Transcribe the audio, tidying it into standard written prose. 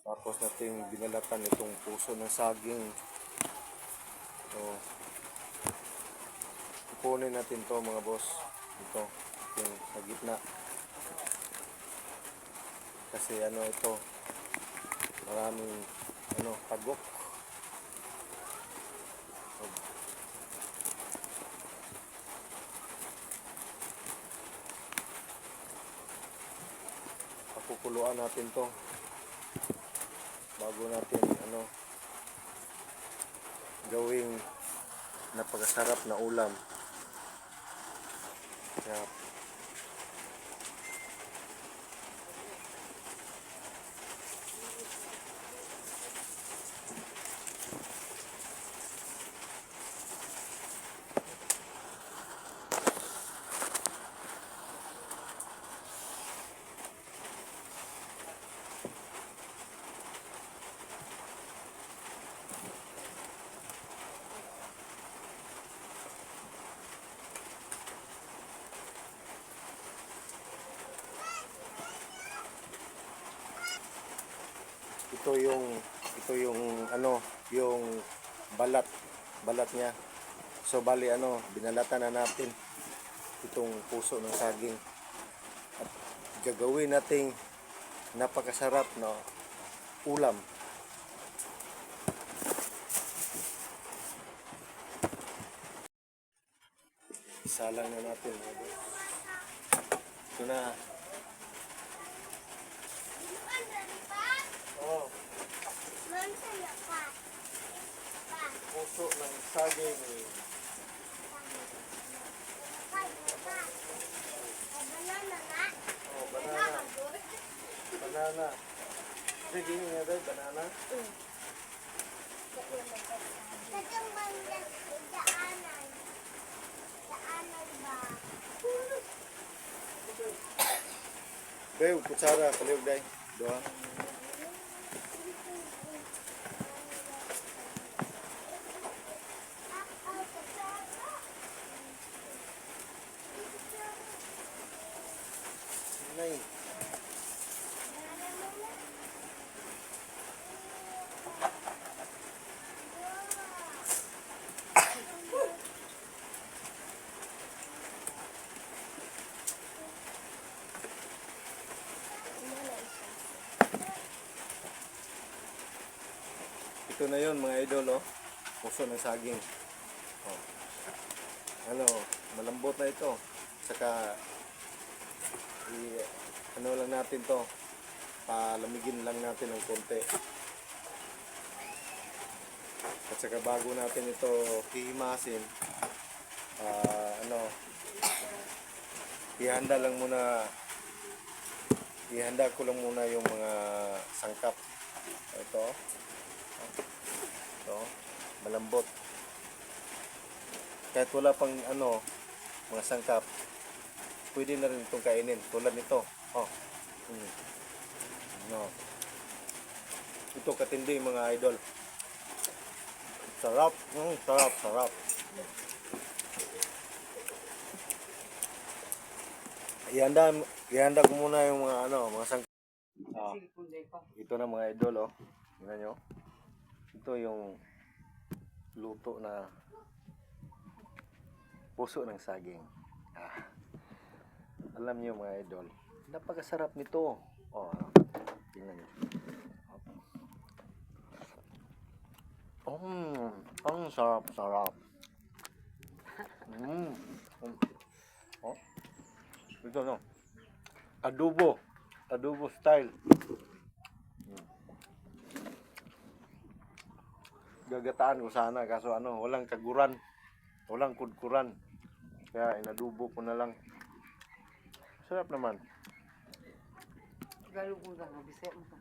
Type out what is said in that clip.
Tapos natin binalatan itong puso ng saging. So, ipunin natin to mga boss. Ito, yung sa gitna. Kasi ito, maraming tagok. Pakukuluan natin to bago natin gawing napakasarap na ulam. Kaya yung balat niya. So bali binalatan na natin itong puso ng saging at gagawin nating napakasarap na ulam. Isalang na natin. Ito na. Oh. Puso ng saging. Oh, banana. Banana. Sige, nga daw, banana. Beo, kutsara, kaliog day. Doa. Nay. Ito na yun mga idol, puso ng saging. Malambot na ito. Saka lang natin to, palamigin lang natin ng konti. At saka bago natin ito hihimasin, ihanda ko lang muna yung mga sangkap. Ito malambot. Kahit wala pang mga sangkap, pwede na rin itong kainin. Tulad nito. Ito katindi mga idol. Sarap. Sarap. Ihanda ko muna yung mga sangkap. Ito na mga idol, tingnan nyo. Ito yung luto na puso ng saging. Alam niyo mga idol, napakasarap nito. Tingnan niyo. Ang sarap. Ito adobo style. Gagataan ko sana kaso walang kaguran, walang kudkuran. Kaya inadubo ko na lang. Sarap naman. Galong ko na, bisaya mo ka.